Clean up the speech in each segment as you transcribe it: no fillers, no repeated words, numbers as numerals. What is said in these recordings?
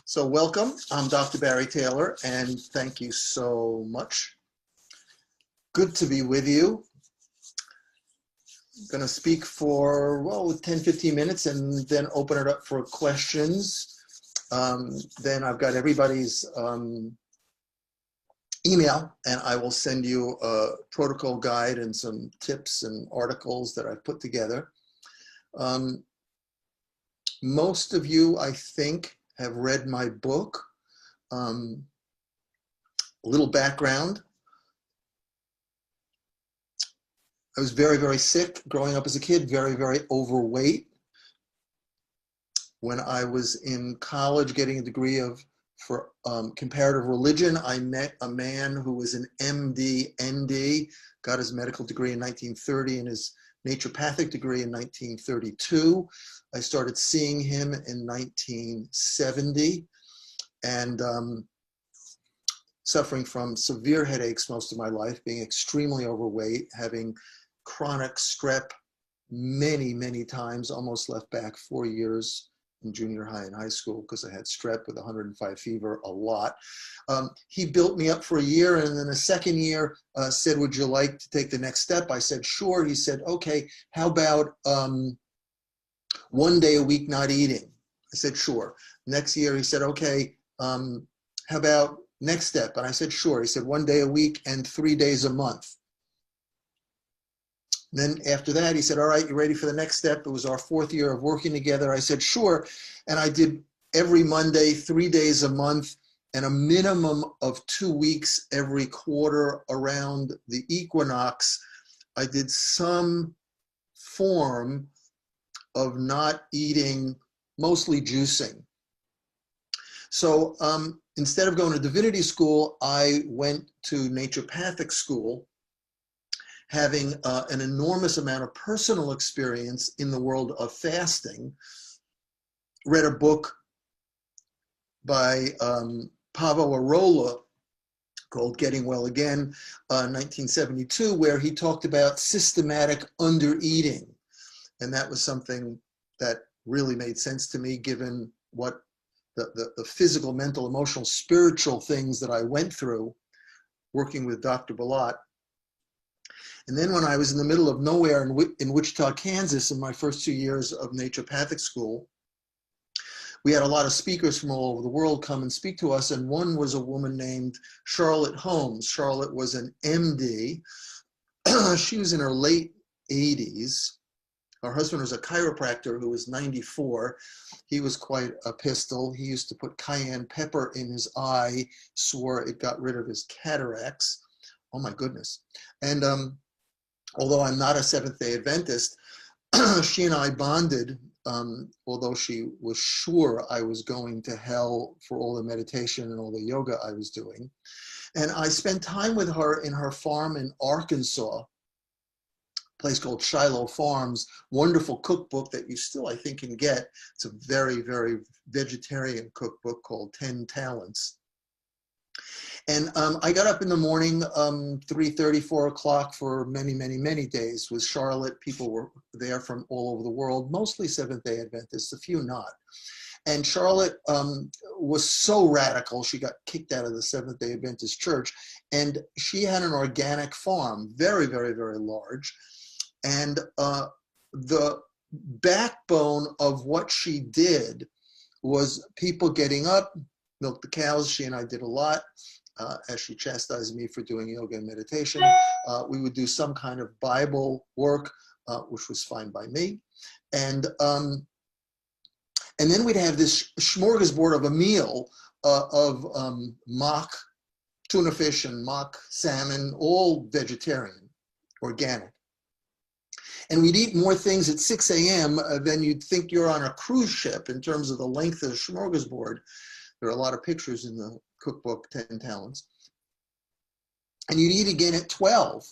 So welcome, I'm Dr. Barry Taylor, and thank you so much. Good to be with you. I'm going to speak for, 10, 15 minutes and then open it up for questions. Then I've got everybody's email, and I will send you a protocol guide and some tips and articles that I've put together. Most of you, I think, have read my book. A little background. I was very, very sick growing up as a kid, very, very overweight. When I was in college getting a degree for comparative religion, I met a man who was an MD, ND, got his medical degree in 1930 and his naturopathic degree in 1932. I started seeing him in 1970 and suffering from severe headaches most of my life, being extremely overweight, having chronic strep many, many times, almost left back 4 years in junior high and high school because I had strep with 105 fever a lot. He built me up for a year, and then the second year said, would you like to take the next step? I said, sure. He said, okay, how about 1 day a week not eating? I said, sure. Next year he said, okay, how about next step? And I said, sure. He said, 1 day a week and 3 days a month. Then after that, he said, all right, you ready for the next step? It was our 4th year of working together. I said, sure. And I did every Monday, 3 days a month, and a minimum of 2 weeks every quarter around the equinox. I did some form of not eating, mostly juicing. So instead of going to divinity school, I went to naturopathic school, having an enormous amount of personal experience in the world of fasting. Read a book by Pavo Arola called Getting Well Again, 1972, where he talked about systematic undereating. And that was something that really made sense to me, given what the physical, mental, emotional, spiritual things that I went through working with Dr. Balat. And then when I was in the middle of nowhere in Wichita, Kansas, in my first 2 years of naturopathic school, we had a lot of speakers from all over the world come and speak to us. And one was a woman named Charlotte Holmes. Charlotte was an MD. She was in her late 80s. Her husband was a chiropractor who was 94. He was quite a pistol. He used to put cayenne pepper in his eye, swore it got rid of his cataracts. Oh my goodness. And although I'm not a Seventh-day Adventist, she and I bonded, although she was sure I was going to hell for all the meditation and all the yoga I was doing. And I spent time with her in her farm in Arkansas, a place called Shiloh Farms, wonderful cookbook that you still, I think, can get. It's a very, very vegetarian cookbook called 10 Talents. And I got up in the morning, 3:30, 4 o'clock for many, many, many days with Charlotte. People were there from all over the world, mostly Seventh-day Adventists, a few not. And Charlotte was so radical, she got kicked out of the Seventh-day Adventist church. And she had an organic farm, very, very, very large. And the backbone of what she did was people getting up, milk the cows. She and I did a lot. As she chastised me for doing yoga and meditation. We would do some kind of Bible work, which was fine by me. And then we'd have this smorgasbord of a meal of mock tuna fish and mock salmon, all vegetarian, organic. And we'd eat more things at 6 a.m. Than you'd think you're on a cruise ship in terms of the length of the smorgasbord. There are a lot of pictures in the cookbook, 10 Talents. And you'd eat again at 12.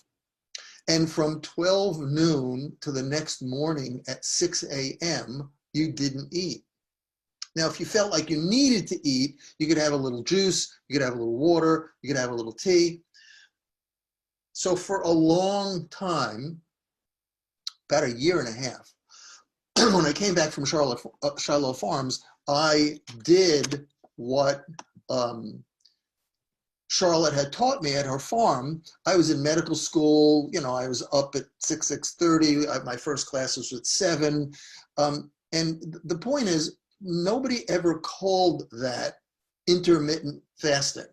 And from 12 noon to the next morning at 6 a.m., you didn't eat. Now, if you felt like you needed to eat, you could have a little juice, you could have a little water, you could have a little tea. So for a long time, about a year and a half, when I came back from Shiloh Farms, I did what Charlotte had taught me at her farm. I was in medical school, you know, I was up at 6:30. My first class was at 7. And the point is, nobody ever called that intermittent fasting.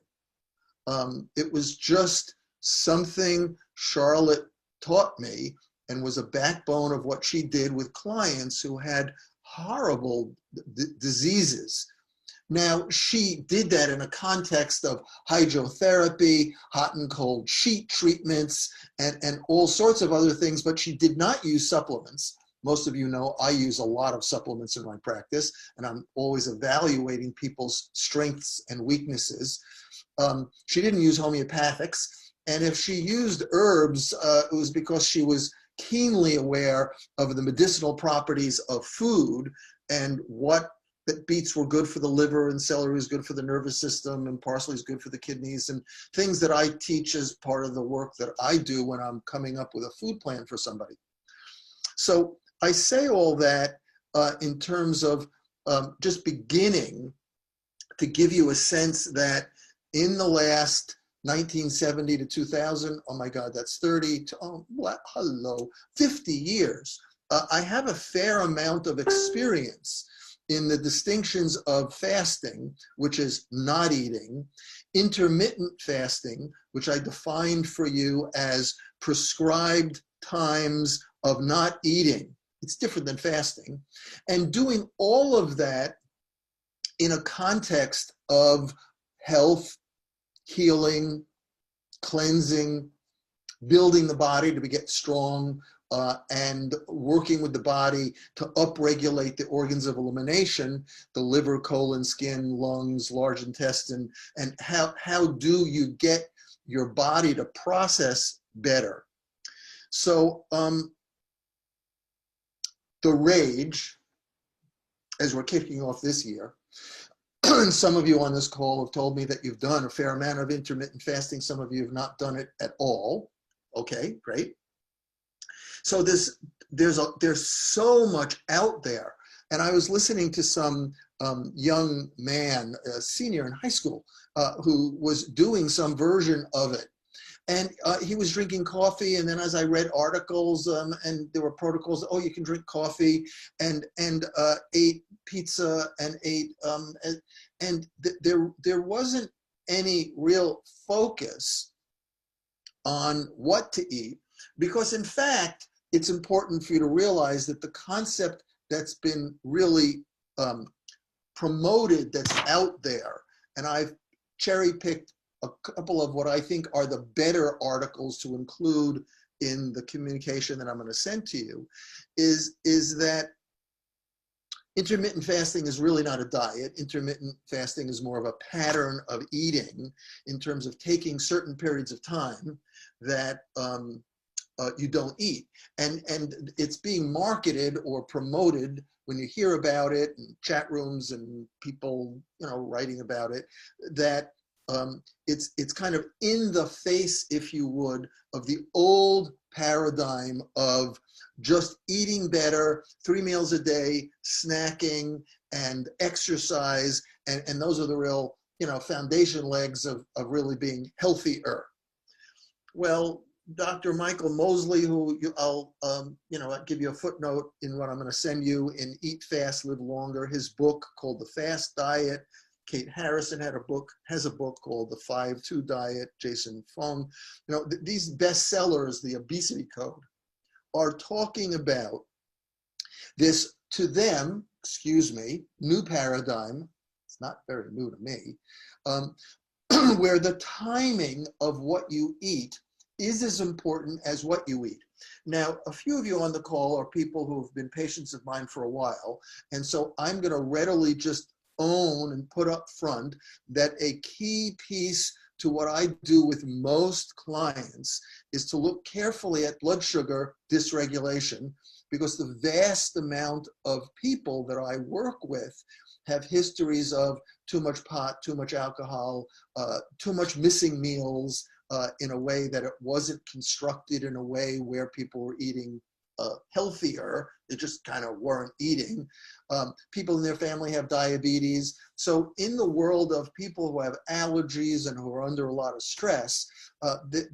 It was just something Charlotte taught me and was a backbone of what she did with clients who had horrible diseases. Now, she did that in a context of hydrotherapy, hot and cold sheet treatments, and all sorts of other things, but she did not use supplements. Most of you know I use a lot of supplements in my practice, and I'm always evaluating people's strengths and weaknesses. She didn't use homeopathics, and if she used herbs, it was because she was keenly aware of the medicinal properties of food and what that beets were good for the liver and celery is good for the nervous system and parsley is good for the kidneys, and things that I teach as part of the work that I do when I'm coming up with a food plan for somebody. So I say all that in terms of just beginning to give you a sense that in the last 1970 to 2000, oh my God, that's 30 to, oh, what, hello, 50 years. I have a fair amount of experience in the distinctions of fasting, which is not eating, intermittent fasting, which I defined for you as prescribed times of not eating. It's different than fasting. And doing all of that in a context of health, healing, cleansing, building the body to get strong, and working with the body to upregulate the organs of elimination, the liver, colon, skin, lungs, large intestine, and how do you get your body to process better. So the rage, as we're kicking off this year, and some of you on this call have told me that you've done a fair amount of intermittent fasting. Some of you have not done it at all. Okay, great. So there's so much out there. And I was listening to some young man, a senior in high school, who was doing some version of it. And he was drinking coffee, and then as I read articles, and there were protocols, oh, you can drink coffee, and ate pizza, and ate, there wasn't any real focus on what to eat, because in fact, it's important for you to realize that the concept that's been really promoted, that's out there, and I've cherry-picked a couple of what I think are the better articles to include in the communication that I'm going to send to you, is that intermittent fasting is really not a diet. Intermittent fasting is more of a pattern of eating in terms of taking certain periods of time that you don't eat. And it's being marketed or promoted when you hear about it in chat rooms and people, you know, writing about it, that it's kind of in the face, if you would, of the old paradigm of just eating better, 3 meals a day, snacking, and exercise, and those are the real, you know, foundation legs of really being healthier. Well, Dr. Michael Mosley, who I'll give you a footnote in what I'm going to send you in Eat Fast, Live Longer, his book called The Fast Diet. Kate Harrison has a book called The 5-2 Diet, Jason Fung. You know, these bestsellers, The Obesity Code, are talking about this, to them, new paradigm. It's not very new to me, where the timing of what you eat is as important as what you eat. Now, a few of you on the call are people who have been patients of mine for a while, and so I'm going to readily just own and put up front that a key piece to what I do with most clients is to look carefully at blood sugar dysregulation, because the vast amount of people that I work with have histories of too much pot, too much alcohol, too much missing meals, in a way that it wasn't constructed in a way where people were eating healthier. They just kind of weren't eating. People in their family have diabetes. So in the world of people who have allergies and who are under a lot of stress,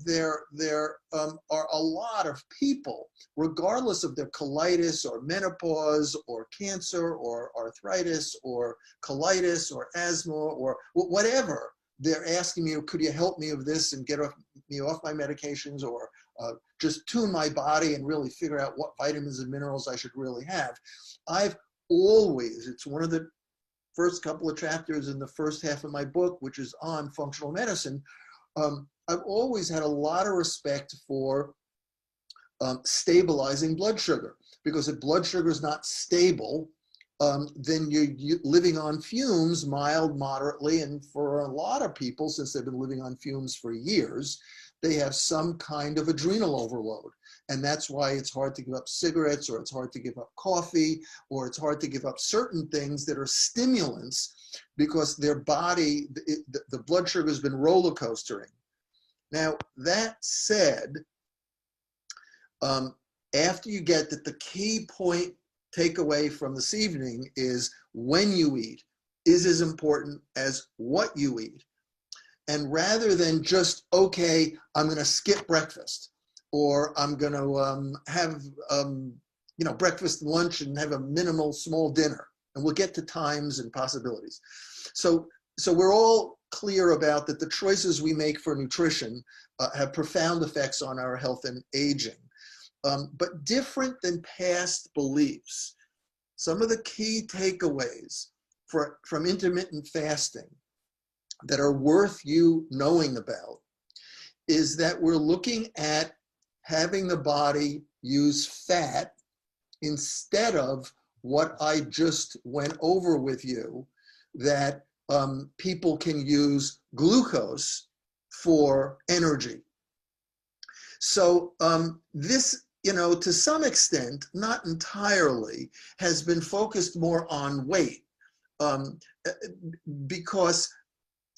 there are a lot of people, regardless of their colitis or menopause or cancer or arthritis or colitis or asthma or whatever. They're asking me, could you help me with this and get me off my medications, or just tune my body and really figure out what vitamins and minerals I should really have. I've always, it's one of the first couple of chapters in the first half of my book, which is on functional medicine. I've always had a lot of respect for stabilizing blood sugar, because if blood sugar is not stable, then you're living on fumes, mild, moderately, and for a lot of people, since they've been living on fumes for years, they have some kind of adrenal overload. And that's why it's hard to give up cigarettes, or it's hard to give up coffee, or it's hard to give up certain things that are stimulants, because their body, the blood sugar has been roller coastering. Now, that said, after you get that, the key point takeaway from this evening is when you eat is as important as what you eat. And rather than just, okay, I'm going to skip breakfast, or I'm going to have breakfast and lunch and have a minimal small dinner, and we'll get to times and possibilities. So we're all clear about that the choices we make for nutrition have profound effects on our health and aging. But different than past beliefs, some of the key takeaways from intermittent fasting that are worth you knowing about is that we're looking at having the body use fat instead of what I just went over with you, that people can use glucose for energy. So this, to some extent, not entirely, has been focused more on weight, because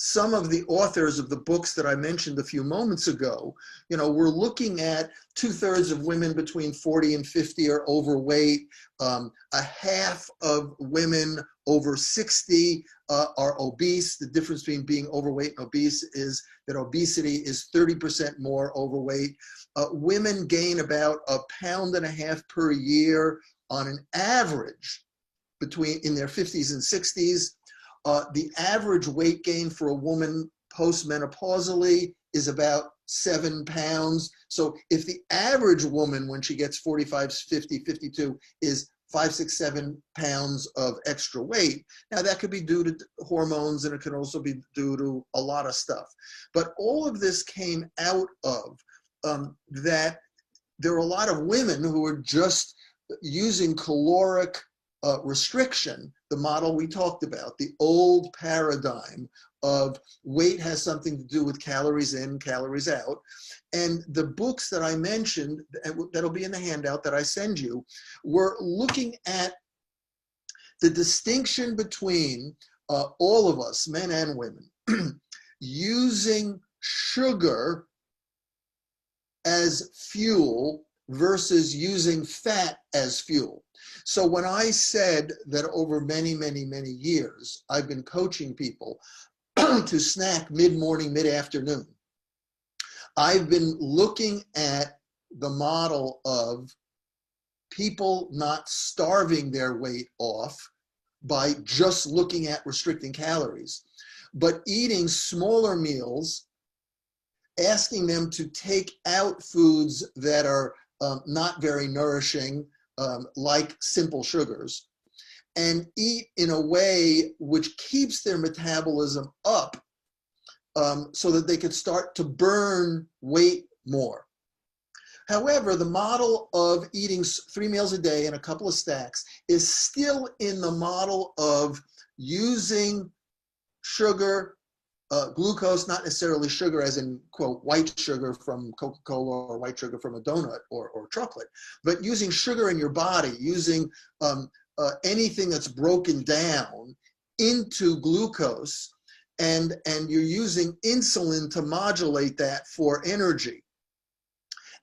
some of the authors of the books that I mentioned a few moments ago, we're looking at 2/3 of women between 40 and 50 are overweight. A half of women over 60 are obese. The difference between being overweight and obese is that obesity is 30% more overweight. Women gain about 1.5 pounds per year on an average in their 50s and 60s. The average weight gain for a woman postmenopausally is about 7 pounds. So if the average woman, when she gets 45, 50, 52, is 5, 6, 7 pounds of extra weight, now that could be due to hormones, and it can also be due to a lot of stuff. But all of this came out of that there are a lot of women who are just using caloric restriction, the model we talked about, the old paradigm of weight has something to do with calories in, calories out. And the books that I mentioned, that'll be in the handout that I send you, we're looking at the distinction between all of us, men and women, using sugar as fuel versus using fat as fuel. So when I said that over many, many, many years, I've been coaching people to snack mid-morning, mid-afternoon, I've been looking at the model of people not starving their weight off by just looking at restricting calories, but eating smaller meals, asking them to take out foods that are not very nourishing, like simple sugars, and eat in a way which keeps their metabolism up, so that they could start to burn weight more. However, the model of eating 3 meals a day and a couple of snacks is still in the model of using sugar, glucose, not necessarily sugar as in, quote, white sugar from Coca-Cola or white sugar from a donut or chocolate, but using sugar in your body, using anything that's broken down into glucose, and you're using insulin to modulate that for energy.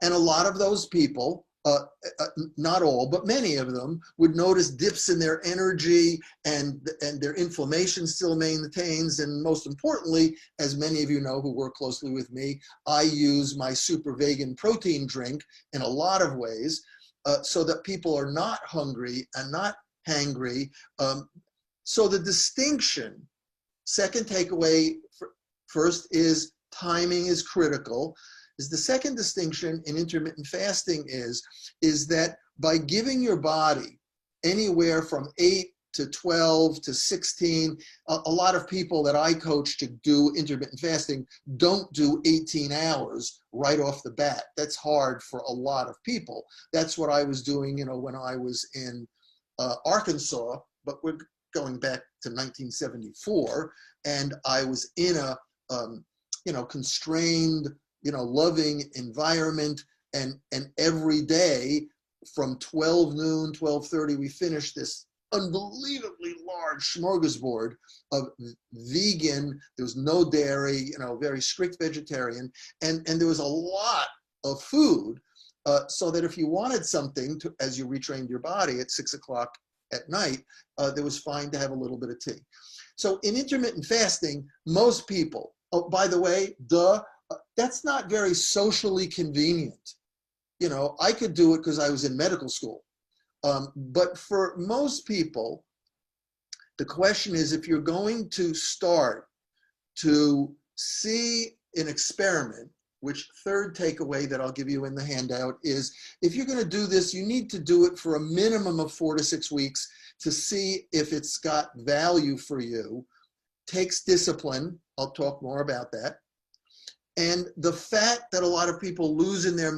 And a lot of those people not all, but many of them would notice dips in their energy, and their inflammation still maintains. And most importantly, as many of you know who work closely with me, I use my super vegan protein drink in a lot of ways, so that people are not hungry and not hangry. So the distinction, second takeaway, first is timing is critical. Is the second distinction in intermittent fasting is that by giving your body anywhere from 8 to 12 to 16, a lot of people that I coach to do intermittent fasting don't do 18 hours right off the bat. That's hard for a lot of people. That's what I was doing, when I was in Arkansas, but we're going back to 1974, and I was in a constrained, loving environment, and every day from 12 noon, 12:30, we finished this unbelievably large smorgasbord of vegan. There was no dairy, very strict vegetarian, and there was a lot of food, so that if you wanted something as you retrained your body at 6 o'clock at night, there was fine to have a little bit of tea. So in intermittent fasting, most people, oh, by the way, that's not very socially convenient. I could do it because I was in medical school. But for most people, the question is, if you're going to start to see an experiment, which third takeaway that I'll give you in the handout is, if you're going to do this, you need to do it for a minimum of 4 to 6 weeks to see if it's got value for you. Takes discipline. I'll talk more about that. And the fat that a lot of people lose in their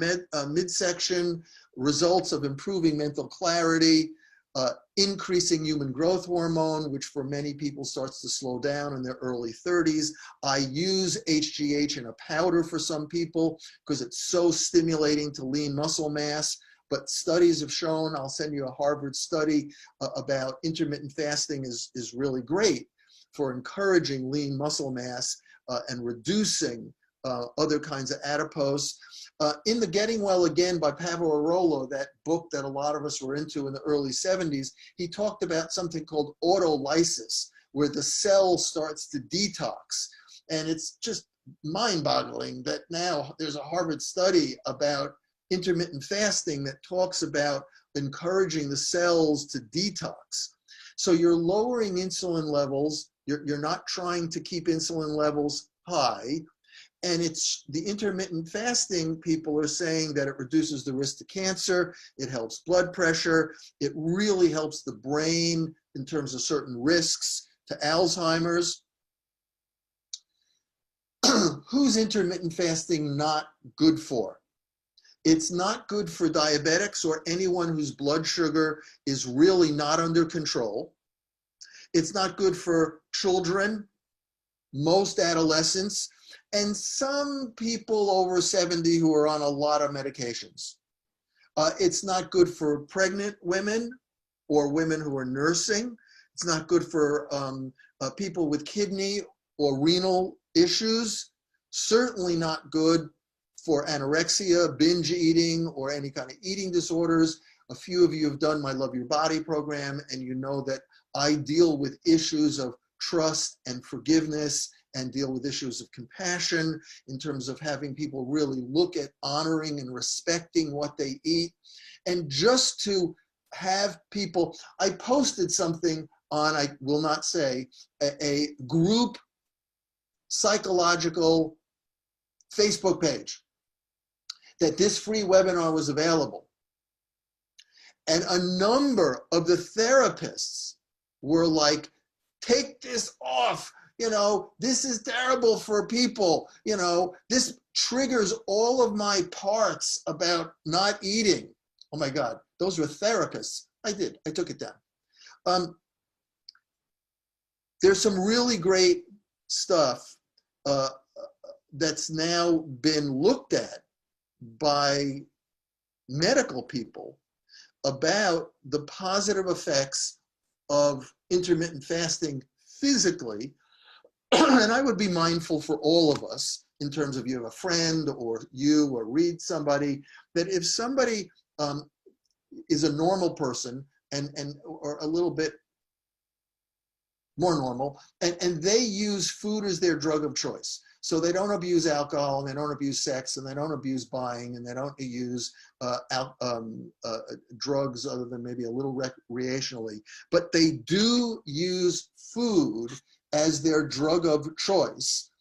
midsection, results of improving mental clarity, increasing human growth hormone, which for many people starts to slow down in their early 30s. I use HGH in a powder for some people because it's so stimulating to lean muscle mass. But studies have shown, I'll send you a Harvard study about intermittent fasting is really great for encouraging lean muscle mass and reducing other kinds of adipose. In the Getting Well Again by Pavel Arolo, that book that a lot of us were into in the early 70s, he talked about something called autolysis, where the cell starts to detox. And it's just mind-boggling that now there's a Harvard study about intermittent fasting that talks about encouraging the cells to detox. So you're lowering insulin levels, you're not trying to keep insulin levels high. And it's the intermittent fasting, people are saying that it reduces the risk to cancer, it helps blood pressure, it really helps the brain in terms of certain risks to Alzheimer's. Who's intermittent fasting not good for? It's not good for diabetics or anyone whose blood sugar is really not under control. It's not good for children, most adolescents, and some people over 70 who are on a lot of medications. It's not good for pregnant women or women who are nursing. It's not good for people with kidney or renal issues. Certainly not good for anorexia, binge eating, or any kind of eating disorders. A few of you have done my Love Your Body program, and you know that I deal with issues of trust and forgiveness and deal with issues of compassion in terms of having people really look at honoring and respecting what they eat. And just to have people, I posted something on, I will not say, a group psychological Facebook page that this free webinar was available. And a number of the therapists were like, take this off. This is terrible for people. This triggers all of my parts about not eating. Oh my God, those were therapists. I took it down. There's some really great stuff that's now been looked at by medical people about the positive effects of intermittent fasting physically. And I would be mindful for all of us in terms of you have a friend or you or read somebody, that if somebody is a normal person or a little bit more normal, and they use food as their drug of choice. So they don't abuse alcohol, and they don't abuse sex, and they don't abuse buying, and they don't use drugs other than maybe a little recreationally. But they do use food as their drug of choice.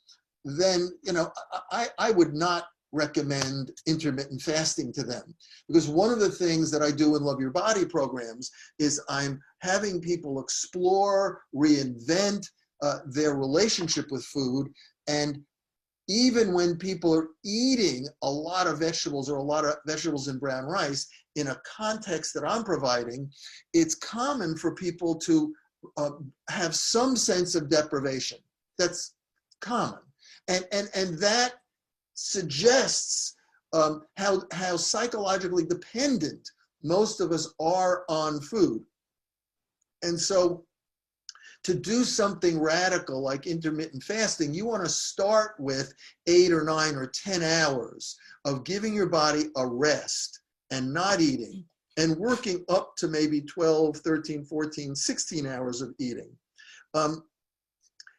Then, you know, I would not recommend intermittent fasting to them, because one of the things that I do in Love Your Body programs is I'm having people explore, reinvent their relationship with food. And even when people are eating a lot of vegetables or a lot of vegetables and brown rice in a context that I'm providing, it's common for people to have some sense of deprivation. That's common. And that suggests how psychologically dependent most of us are on food. And so to do something radical like intermittent fasting, you want to start with 8 or 9 or 10 hours of giving your body a rest and not eating, and working up to maybe 12, 13, 14, 16 hours of eating.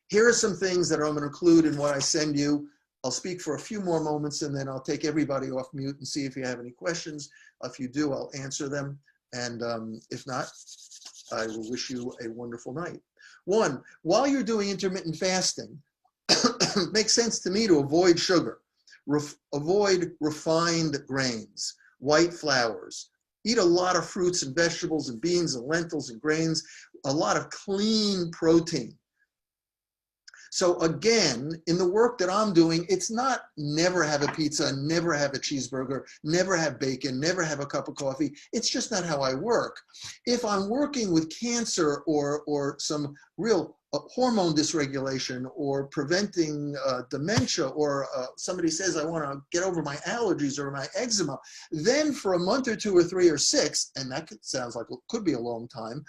Here are some things that I'm going to include in what I send you. I'll speak for a few more moments, and then I'll take everybody off mute and see if you have any questions. If you do, I'll answer them. And if not, I will wish you a wonderful night. 1, while you're doing intermittent fasting, it makes sense to me to avoid sugar, avoid refined grains, white flours, eat a lot of fruits and vegetables and beans and lentils and grains, a lot of clean protein. So again, in the work that I'm doing, it's not never have a pizza, never have a cheeseburger, never have bacon, never have a cup of coffee. It's just not how I work. If I'm working with cancer or some real hormone dysregulation or preventing dementia, or somebody says, I want to get over my allergies or my eczema, then for a month or 2 or 3 or 6, and that sounds like it could be a long time,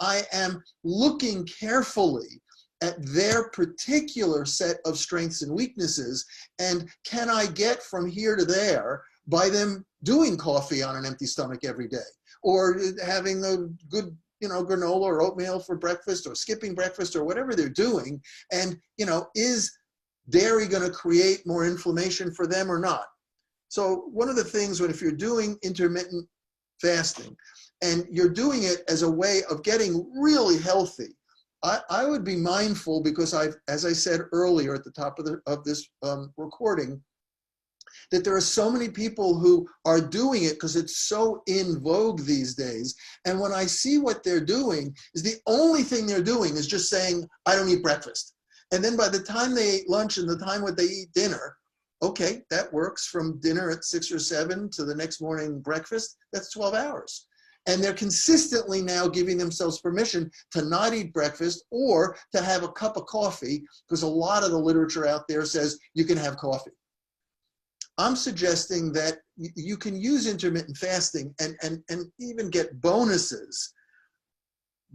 I am looking carefully at their particular set of strengths and weaknesses, and can I get from here to there by them doing coffee on an empty stomach every day, or having a good, you know, granola or oatmeal for breakfast, or skipping breakfast, or whatever they're doing. And, you know, is dairy going to create more inflammation for them or not? So one of the things, if you're doing intermittent fasting and you're doing it as a way of getting really healthy, I would be mindful, because as I said earlier at the top of this recording, that there are so many people who are doing it because it's so in vogue these days. And when I see what they're doing, is the only thing they're doing is just saying, I don't eat breakfast. And then by the time they eat lunch and the time when they eat dinner, okay, that works from dinner at 6 or 7 to the next morning breakfast, that's 12 hours. And they're consistently now giving themselves permission to not eat breakfast or to have a cup of coffee, because a lot of the literature out there says you can have coffee. I'm suggesting that you can use intermittent fasting and even get bonuses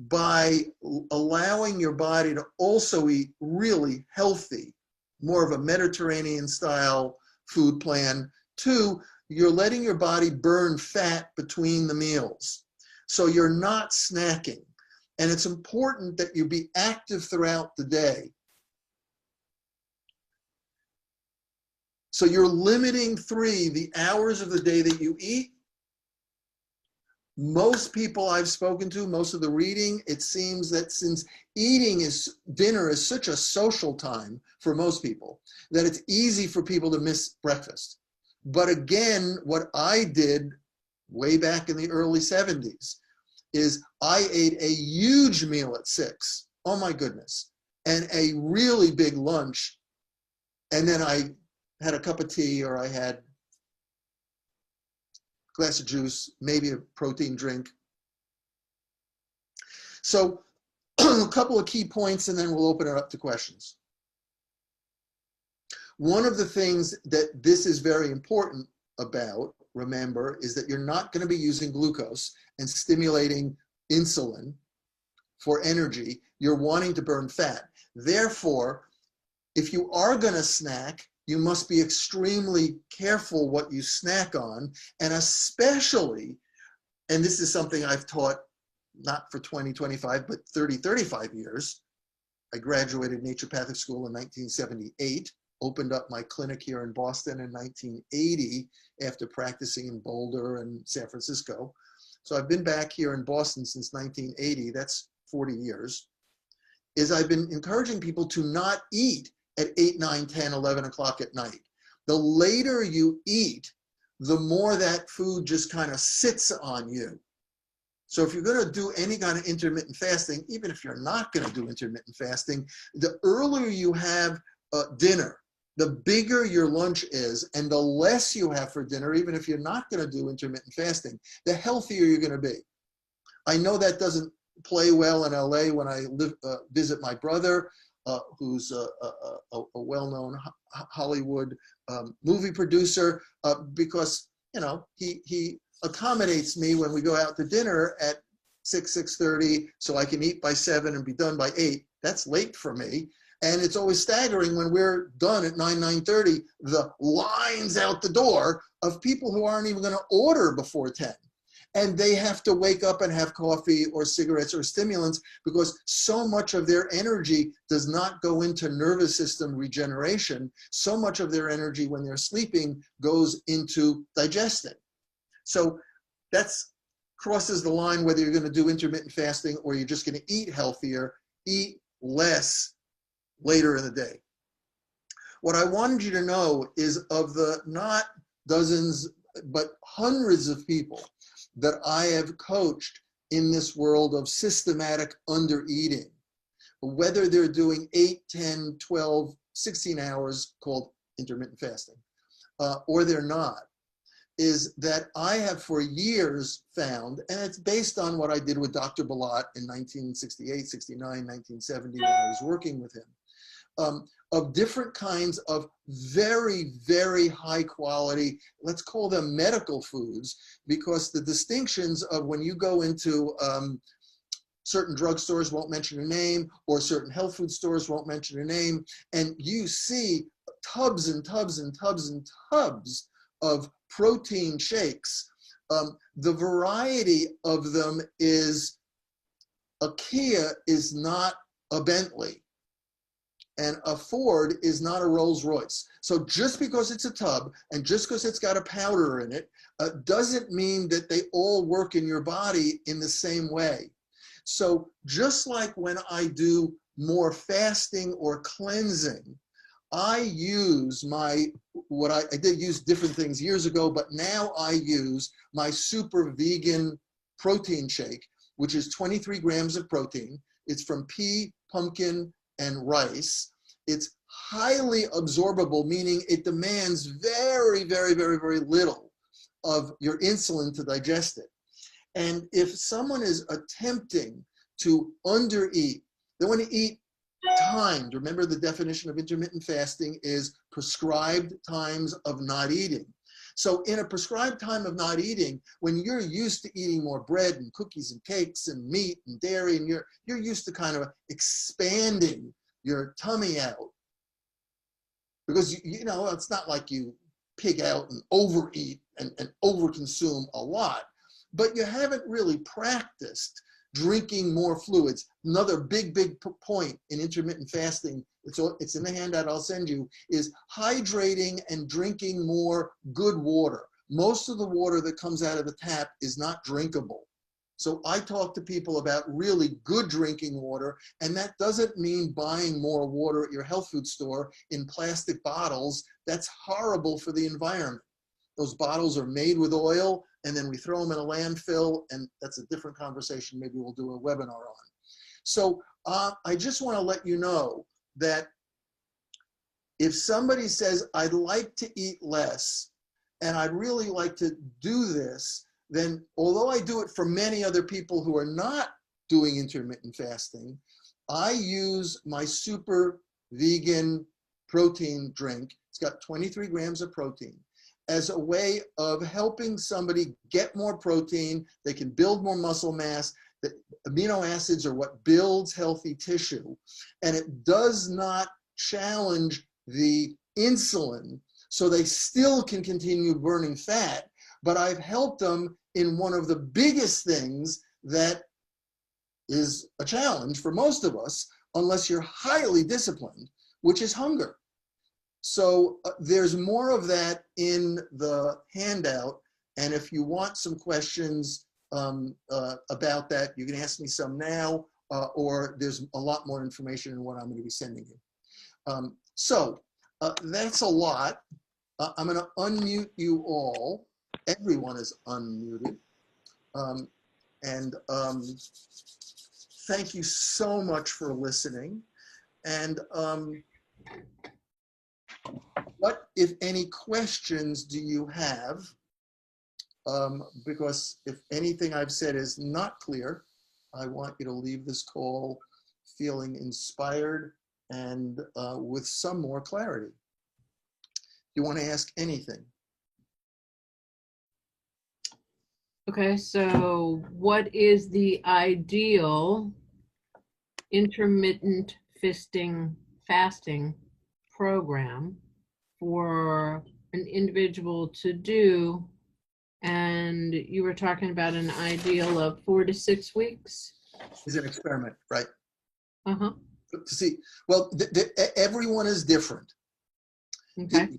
by allowing your body to also eat really healthy, more of a Mediterranean style food plan. 2, you're letting your body burn fat between the meals. So you're not snacking. And it's important that you be active throughout the day. So you're limiting 3, the hours of the day that you eat. Most people I've spoken to, most of the reading, it seems that since dinner is such a social time for most people, that it's easy for people to miss breakfast. But again, what I did way back in the early 70s is I ate a huge meal at 6. Oh my goodness. And a really big lunch. And then I had a cup of tea, or I had a glass of juice, maybe a protein drink. So a couple of key points, and then we'll open it up to questions. One of the things that this is very important about, remember, is that you're not going to be using glucose and stimulating insulin for energy. You're wanting to burn fat. Therefore, if you are going to snack, you must be extremely careful what you snack on, and especially, and this is something I've taught not for 20, 25, but 30, 35 years. I graduated naturopathic school in 1978, opened up my clinic here in Boston in 1980 after practicing in Boulder and San Francisco. So I've been back here in Boston since 1980, that's 40 years, is I've been encouraging people to not eat at 8, 9, 10, 11 o'clock at night. The later you eat, the more that food just kind of sits on you. So if you're going to do any kind of intermittent fasting, even if you're not going to do intermittent fasting, the earlier you have dinner, the bigger your lunch is, and the less you have for dinner, even if you're not going to do intermittent fasting, the healthier you're going to be. I know that doesn't play well in LA when I visit my brother, who's a well-known Hollywood movie producer, because, you know, he accommodates me when we go out to dinner at 6:30, so I can eat by 7 and be done by 8. That's late for me. And it's always staggering when we're done at 9, 9:30, the lines out the door of people who aren't even going to order before 10. And they have to wake up and have coffee or cigarettes or stimulants because so much of their energy does not go into nervous system regeneration. So much of their energy when they're sleeping goes into digesting. So that's crosses the line whether you're going to do intermittent fasting or you're just going to eat healthier, eat less later in the day. What I wanted you to know is of the not dozens, but hundreds of people that I have coached in this world of systematic undereating, whether they're doing 8, 10, 12, 16 hours called intermittent fasting, or they're not, is that I have for years found, and it's based on what I did with Dr. Balat in 1968, 69, 1970 when I was working with him, of different kinds of very, very high quality, let's call them medical foods, because the distinctions of when you go into certain drugstores, won't mention a name, or certain health food stores, won't mention a name, and you see tubs and tubs and tubs and tubs of protein shakes. The variety of them is, a Kia is not a Bentley, and a Ford is not a Rolls Royce. So just because it's a tub and just because it's got a powder in it doesn't mean that they all work in your body in the same way. So just like when I do more fasting or cleansing, I use I did use different things years ago, but now I use my super vegan protein shake, which is 23 grams of protein. It's from pea, pumpkin, and rice. It's highly absorbable, meaning it demands very, very, very, very little of your insulin to digest it. And if someone is attempting to undereat, they want to eat timed. Remember, the definition of intermittent fasting is prescribed times of not eating. So in a prescribed time of not eating, when you're used to eating more bread and cookies and cakes and meat and dairy, and you're used to kind of expanding your tummy out, because you know it's not like you pig out and overeat and overconsume a lot, but you haven't really practiced drinking more fluids. Another big point in intermittent fasting, it's in the handout I'll send you, is hydrating and drinking more good water. Most of the water that comes out of the tap is not drinkable. So I talk to people about really good drinking water, and that doesn't mean buying more water at your health food store in plastic bottles. That's horrible for the environment. Those bottles are made with oil, and then we throw them in a landfill, and that's a different conversation. Maybe we'll do a webinar on. So I just want to let you know that if somebody says, I'd like to eat less, and I'd really like to do this, then although I do it for many other people who are not doing intermittent fasting, I use my super vegan protein drink. It's got 23 grams of protein, as a way of helping somebody get more protein. They can build more muscle mass. The amino acids are what builds healthy tissue, and it does not challenge the insulin so they still can continue burning fat, but I've helped them in one of the biggest things that is a challenge for most of us, unless you're highly disciplined, which is hunger. So there's more of that in the handout. And if you want some questions about that, you can ask me some now, or there's a lot more information in what I'm going to be sending you. So that's a lot. I'm going to unmute you all. Everyone is unmuted. And thank you so much for listening. And what, if any, questions do you have? Because if anything I've said is not clear, I want you to leave this call feeling inspired and with some more clarity. You want to ask anything? Okay, so what is the ideal intermittent fasting program for an individual to do? And you were talking about an ideal of 4 to 6 weeks? Is an experiment, right? Uh-huh. To see, well, everyone is different. Okay.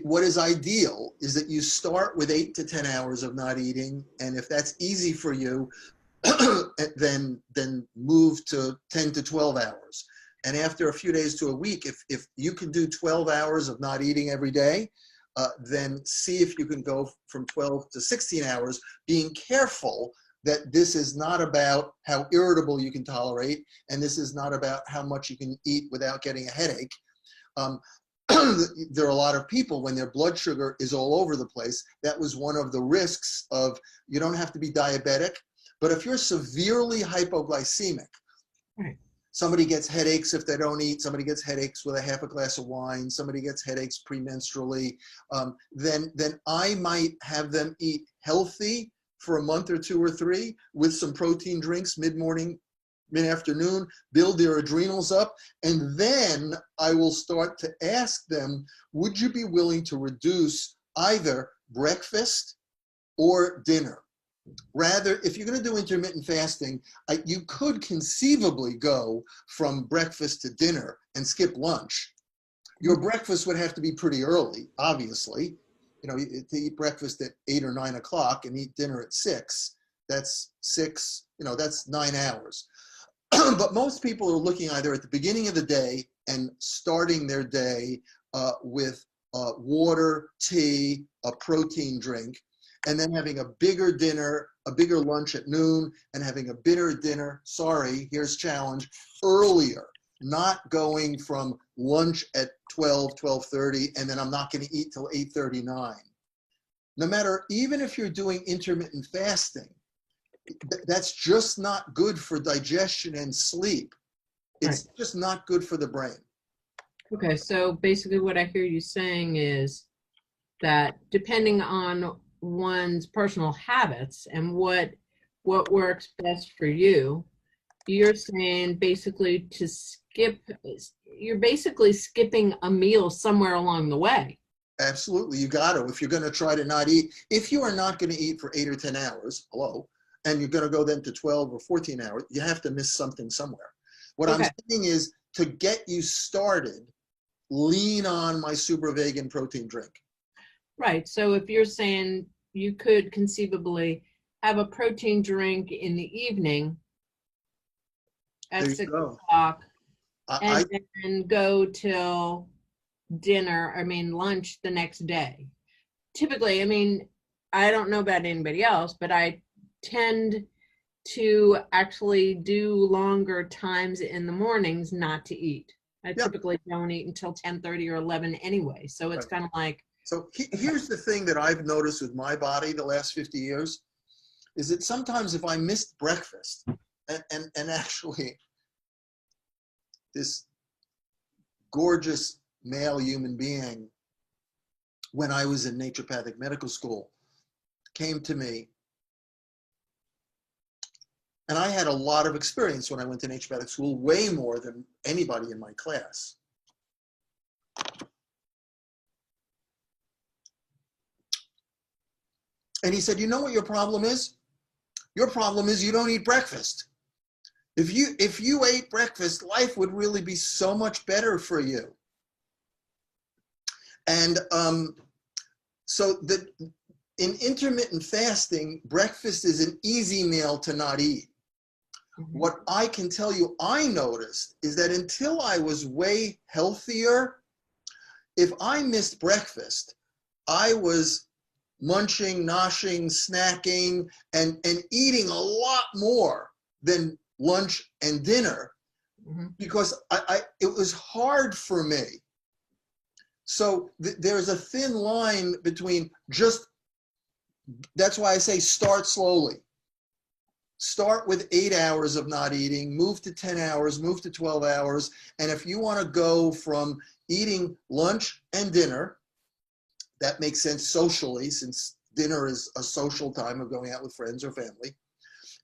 What is ideal is that you start with 8 to 10 hours of not eating, and if that's easy for you, then move to 10 to 12 hours. And after a few days to a week, if you can do 12 hours of not eating every day, then see if you can go from 12 to 16 hours, being careful that this is not about how irritable you can tolerate, and this is not about how much you can eat without getting a headache. There are a lot of people, when their blood sugar is all over the place, that was one of the risks of, you don't have to be diabetic, but if you're severely hypoglycemic, right. Somebody gets headaches if they don't eat, somebody gets headaches with a half a glass of wine, somebody gets headaches premenstrually, then I might have them eat healthy for a month or 2 or 3 with some protein drinks mid-morning, mid-afternoon, build their adrenals up, and then I will start to ask them, would you be willing to reduce either breakfast or dinner? Rather, if you're going to do intermittent fasting, you could conceivably go from breakfast to dinner and skip lunch. Your breakfast would have to be pretty early, obviously. You know, to eat breakfast at 8 or 9 o'clock and eat dinner at 6, that's 6, that's 9 hours. But most people are looking either at the beginning of the day and starting their day with water, tea, a protein drink, and then having a bigger dinner, a bigger lunch at noon, and having a bigger dinner, here's challenge, earlier, not going from lunch at 12:30, and then I'm not going to eat till 8:39. No matter, even if you're doing intermittent fasting, that's just not good for digestion and sleep. It's just not good for the brain. Okay, so basically what I hear you saying is that depending on one's personal habits and what works best for you, you're saying basically you're basically skipping a meal somewhere along the way. Absolutely, you got to. If you're going to try to not eat, if you are not going to eat for 8 or 10 hours, and you're going to go then to 12 or 14 hours, you have to miss something somewhere. What I'm saying is, to get you started, lean on my super vegan protein drink. Right. So if you're saying you could conceivably have a protein drink in the evening at 6 o'clock and then go till lunch the next day. Typically, I don't know about anybody else, but I tend to actually do longer times in the mornings not to eat. I typically don't eat until 10:30 or 11 anyway. So it's kind of like. So here's the thing that I've noticed with my body the last 50 years, is that sometimes if I missed breakfast, and actually this gorgeous male human being, when I was in naturopathic medical school, came to me. And I had a lot of experience when I went to naturopathic school, way more than anybody in my class. And he said, you know what your problem is? Your problem is you don't eat breakfast. If you ate breakfast, life would really be so much better for you. And so in intermittent fasting, breakfast is an easy meal to not eat. Mm-hmm. What I can tell you I noticed is that until I was way healthier, if I missed breakfast, I was munching, noshing, snacking, and eating a lot more than lunch and dinner, Mm-hmm. because it was hard for me. So there's a thin line between that's why I say start slowly. Start with 8 hours of not eating, move to 10 hours, move to 12 hours. And if you want to go from eating lunch and dinner, that makes sense socially, since dinner is a social time of going out with friends or family,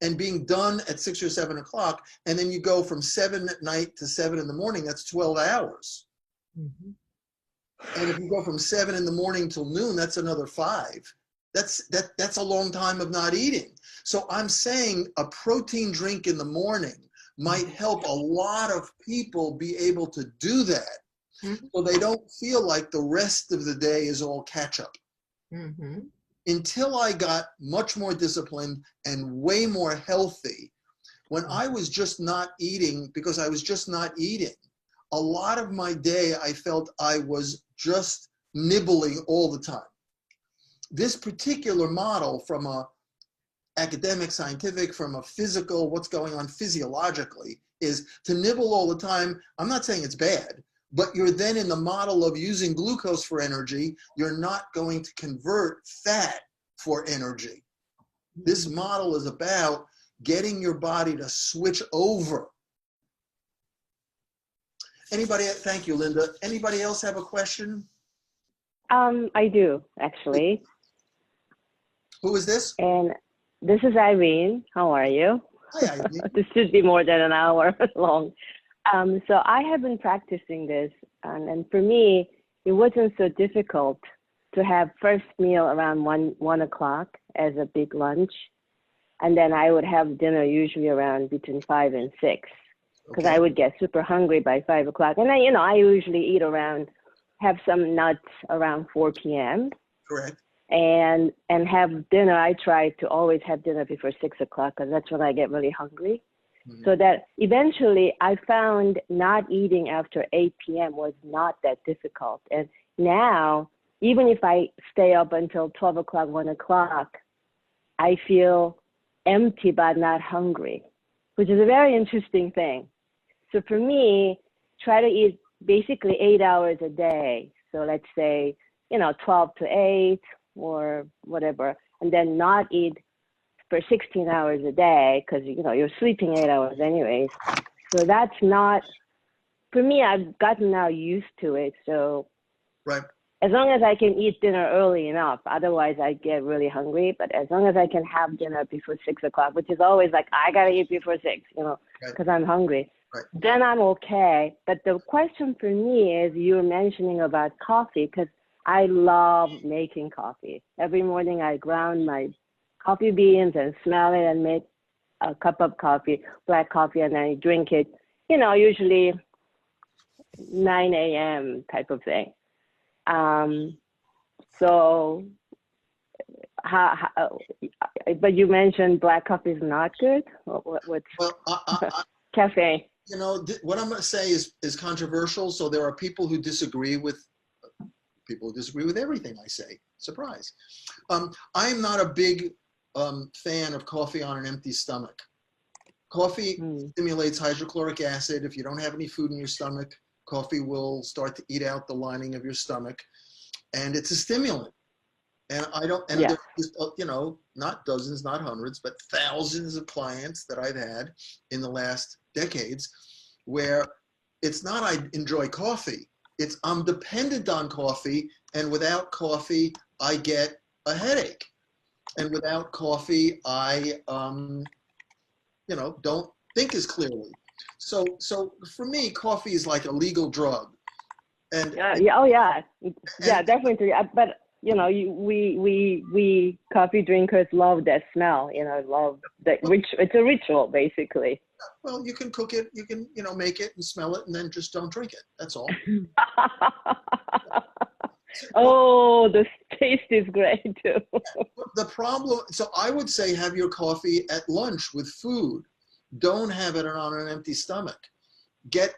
and being done at 6 or 7 o'clock, and then you go from 7 at night to 7 in the morning, that's 12 hours. Mm-hmm. And if you go from 7 in the morning till noon, that's another 5. That's a long time of not eating. So I'm saying a protein drink in the morning might help a lot of people be able to do that, Mm-hmm. so they don't feel like the rest of the day is all catch up. Mm-hmm. Until I got much more disciplined and way more healthy, when I was just not eating because I was just not eating, a lot of my day I felt I was just nibbling all the time. This particular model, from a academic, scientific, from a physical, what's going on physiologically, is to nibble all the time. I'm not saying it's bad, but you're then in the model of using glucose for energy. You're not going to convert fat for energy. This model is about getting your body to switch over. Anybody? Thank you, Linda. Anybody else have a question? I do, actually. Who is this? And this is Irene. How are you? Hi, Irene. This should be more than an hour long. So I have been practicing this, and for me, it wasn't so difficult to have first meal around 1 o'clock as a big lunch. And then I would have dinner usually around between 5 and 6, because I would get super hungry by 5 o'clock. And then, I usually eat have some nuts around 4 p.m. Correct. And have dinner. I try to always have dinner before 6 o'clock, because that's when I get really hungry. Mm-hmm. So that eventually I found not eating after 8 p.m. was not that difficult. And now, even if I stay up until 12 o'clock, 1 o'clock, I feel empty but not hungry, which is a very interesting thing. So for me, try to eat basically 8 hours a day. So let's say, 12 to 8 or whatever, and then not eat for 16 hours a day, because, you're sleeping 8 hours anyways. So that's not, for me, I've gotten now used to it. So right. As long as I can eat dinner early enough, otherwise I get really hungry. But as long as I can have dinner before 6 o'clock, which is always like, I got to eat before 6, because I'm hungry. Right. Then I'm okay. But the question for me is, you were mentioning about coffee, because I love making coffee. Every morning I ground my coffee beans and smell it and make a cup of coffee, black coffee, and I drink it, usually 9 a.m. type of thing. So, but you mentioned black coffee is not good? What's caffeine? What I'm going to say is controversial. So there are people who disagree with everything I say. Surprise. I'm not a big fan of coffee on an empty stomach. Coffee stimulates hydrochloric acid. If you don't have any food in your stomach, coffee will start to eat out the lining of your stomach, and it's a stimulant. And there's, not dozens, not hundreds, but thousands of clients that I've had in the last decades where it's not I enjoy coffee, it's I'm dependent on coffee, and without coffee, I get a headache. And without coffee, I, don't think as clearly. So for me, coffee is like a legal drug. And definitely. But you know, we coffee drinkers love that smell, you know, love that it's a ritual basically. Well, you can cook it, you can, you know, make it and smell it and then just don't drink it. That's all. Oh, the taste is great too. The problem, so I would say have your coffee at lunch with food. Don't have it on an empty stomach. Get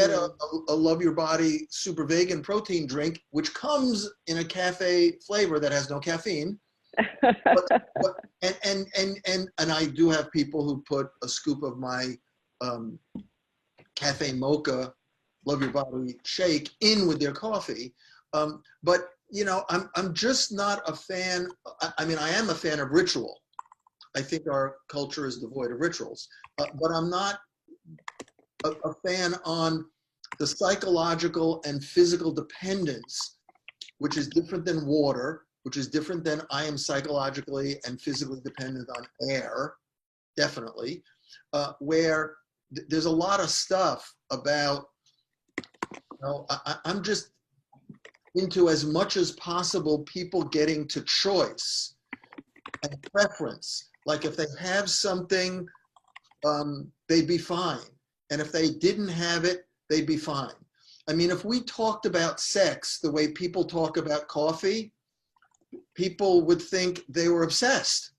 a Love Your Body super vegan protein drink, which comes in a cafe flavor that has no caffeine. And I do have people who put a scoop of my cafe mocha Love Your Body shake in with their coffee. But you know, I'm just not a fan. I mean, I am a fan of ritual. I think our culture is devoid of rituals, but I'm not a fan on the psychological and physical dependence, which is different than water, which is different than I am psychologically and physically dependent on air, definitely, where there's a lot of stuff about, you know, I'm just into as much as possible people getting to choice and preference. Like if they have something, they'd be fine. And if they didn't have it, they'd be fine. I mean, if we talked about sex the way people talk about coffee, people would think they were obsessed.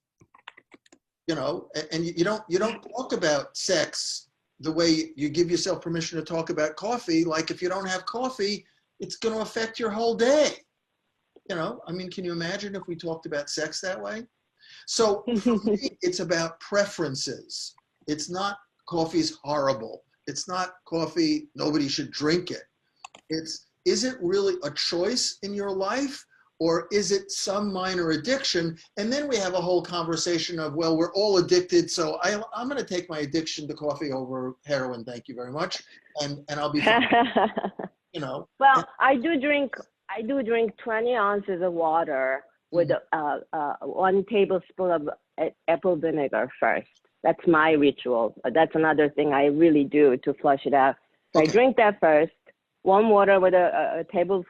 You know, and you don't talk about sex the way you give yourself permission to talk about coffee. Like if you don't have coffee, it's going to affect your whole day. You know, I mean, can you imagine if we talked about sex that way? So for me, it's about preferences. It's not coffee's horrible. It's not coffee, nobody should drink it. Is it really a choice in your life, or is it some minor addiction? And then we have a whole conversation of, well, we're all addicted, so I'm going to take my addiction to coffee over heroin, thank you very much, and I'll be fine. You know. Well, I do drink 20 ounces of water with 1 tablespoon of apple vinegar first. That's my ritual. That's another thing I really do to flush it out. So okay. I drink that first, warm water with a tablespoon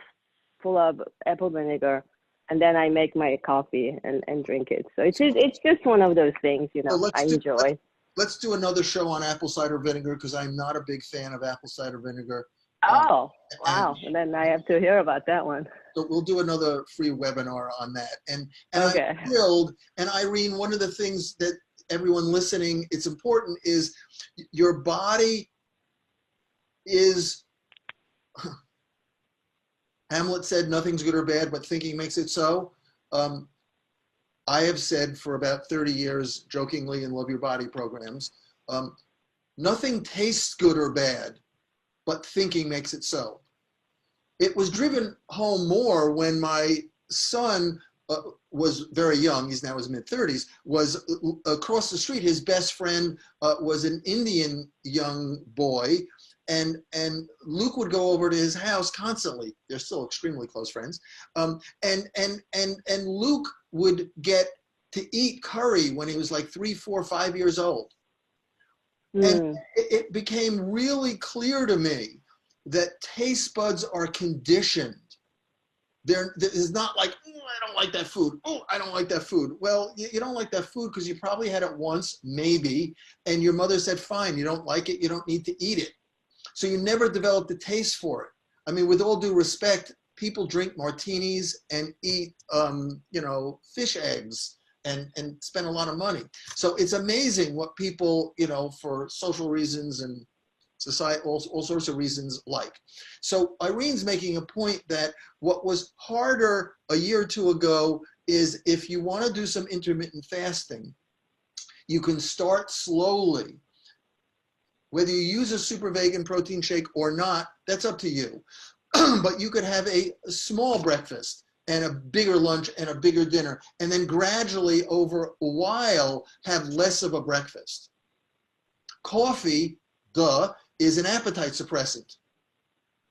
of apple vinegar, and then I make my coffee and drink it. So it's just one of those things, you know, so I enjoy. Let's do another show on apple cider vinegar, because I'm not a big fan of apple cider vinegar. Oh, wow. And then I have to hear about that one. So we'll do another free webinar on that. And okay. I'm thrilled. And Irene, one of the things that everyone listening, it's important, is your body is, Hamlet said, nothing's good or bad, but thinking makes it so. I have said for about 30 years, jokingly in Love Your Body programs, nothing tastes good or bad, but thinking makes it so. It was driven home more when my son was very young, he's now in his mid-30s, was across the street. His best friend was an Indian young boy, and Luke would go over to his house constantly. They're still extremely close friends. And Luke would get to eat curry when he was like 3, 4, 5 years old. And it became really clear to me that taste buds are conditioned. There's not like, oh, I don't like that food. Oh, I don't like that food. Well, you don't like that food because you probably had it once, maybe, and your mother said, fine, you don't like it, you don't need to eat it. So you never developed a taste for it. I mean, with all due respect, people drink martinis and eat, you know, fish eggs and spend a lot of money. So it's amazing what people, you know, for social reasons and society, all sorts of reasons like. So Irene's making a point that what was harder a year or two ago is if you want to do some intermittent fasting, you can start slowly. Whether you use a super vegan protein shake or not, that's up to you. But you could have a small breakfast and a bigger lunch and a bigger dinner, and then gradually over a while have less of a breakfast. Coffee, duh, is an appetite suppressant.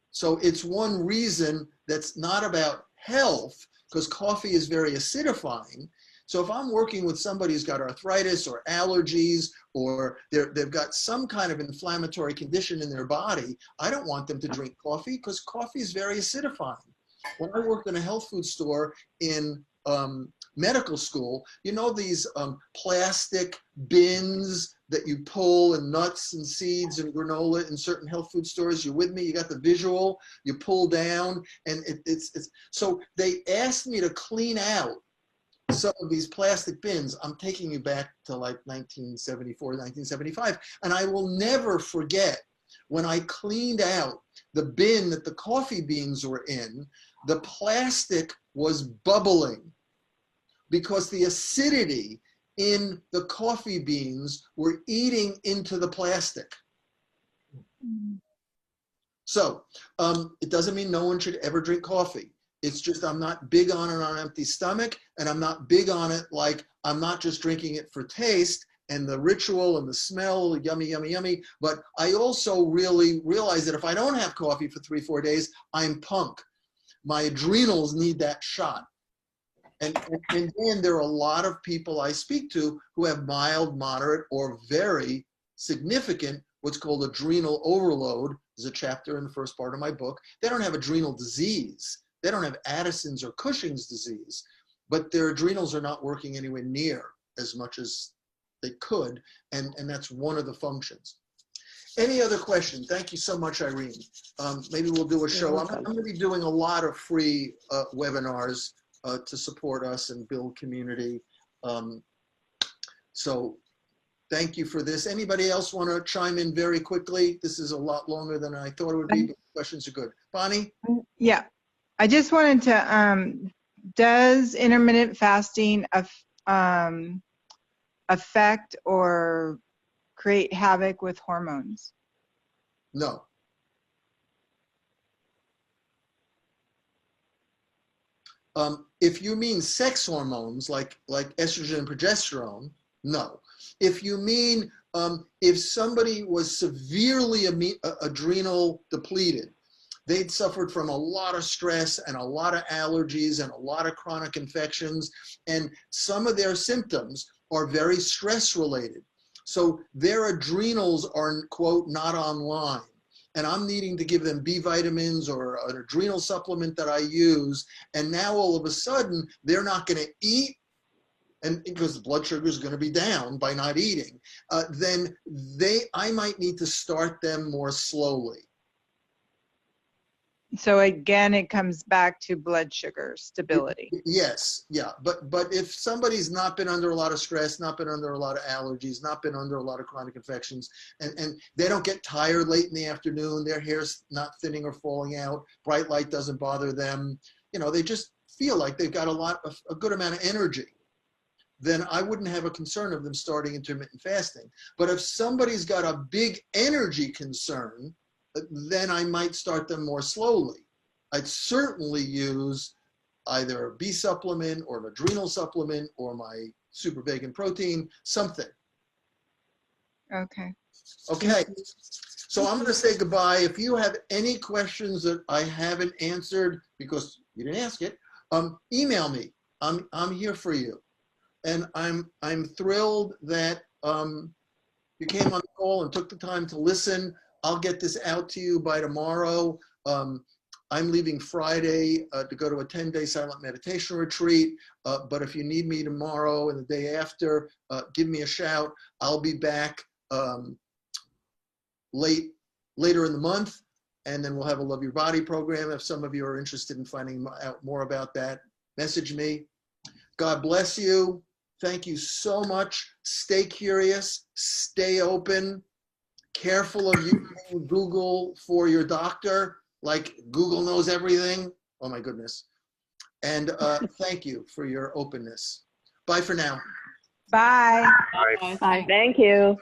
So it's one reason that's not about health, because coffee is very acidifying. So if I'm working with somebody who's got arthritis or allergies, or they've got some kind of inflammatory condition in their body, I don't want them to drink coffee because coffee is very acidifying. When I worked in a health food store in medical school, you know these plastic bins that you pull and nuts and seeds and granola in certain health food stores? You with me? You got the visual? You pull down and it's so they asked me to clean out some of these plastic bins. I'm taking you back to like 1974, 1975. And I will never forget when I cleaned out the bin that the coffee beans were in, the plastic was bubbling because the acidity in the coffee beans were eating into the plastic. So it doesn't mean no one should ever drink coffee. It's just I'm not big on it on an empty stomach, and I'm not big on it like I'm not just drinking it for taste and the ritual and the smell, yummy, yummy, yummy. But I also really realize that if I don't have coffee for 3-4 days, I'm punk. My adrenals need that shot. And then there are a lot of people I speak to who have mild, moderate, or very significant, what's called adrenal overload. There's a chapter in the first part of my book. They don't have adrenal disease. They don't have Addison's or Cushing's disease, but their adrenals are not working anywhere near as much as they could, and that's one of the functions. Any other questions? Thank you so much, Irene. Maybe we'll do a show. I'm going to be doing a lot of free webinars to support us and build community. So thank you for this. Anybody else want to chime in very quickly? This is a lot longer than I thought it would be, but questions are good. Bonnie? Yeah, I just wanted to, does intermittent fasting affect or create havoc with hormones? No. If you mean sex hormones like estrogen and progesterone, no. If you mean if somebody was severely adrenal depleted, they'd suffered from a lot of stress and a lot of allergies and a lot of chronic infections, and some of their symptoms are very stress related. So their adrenals are, quote, not online. And I'm needing to give them B vitamins or an adrenal supplement that I use. And now all of a sudden, they're not going to eat, and because the blood sugar is going to be down by not eating, then I might need to start them more slowly. So again, it comes back to blood sugar stability. Yes, yeah. But if somebody's not been under a lot of stress, not been under a lot of allergies, not been under a lot of chronic infections, and they don't get tired late in the afternoon, their hair's not thinning or falling out, bright light doesn't bother them, you know, they just feel like they've got a good amount of energy, then I wouldn't have a concern of them starting intermittent fasting. But if somebody's got a big energy concern, then I might start them more slowly. I'd certainly use either a B supplement or an adrenal supplement or my super vegan protein, something. Okay. Okay. So I'm going to say goodbye. If you have any questions that I haven't answered because you didn't ask it, email me. I'm here for you. And I'm thrilled that you came on the call and took the time to listen. I'll get this out to you by tomorrow. I'm leaving Friday to go to a 10-day silent meditation retreat. But if you need me tomorrow and the day after, give me a shout. I'll be back later in the month, and then we'll have a Love Your Body program. If some of you are interested in finding out more about that, message me. God bless you. Thank you so much. Stay curious, stay open. Careful of using Google for your doctor, like Google knows everything. Oh my goodness. And thank you for your openness. Bye for now. Bye. Bye. Thank you.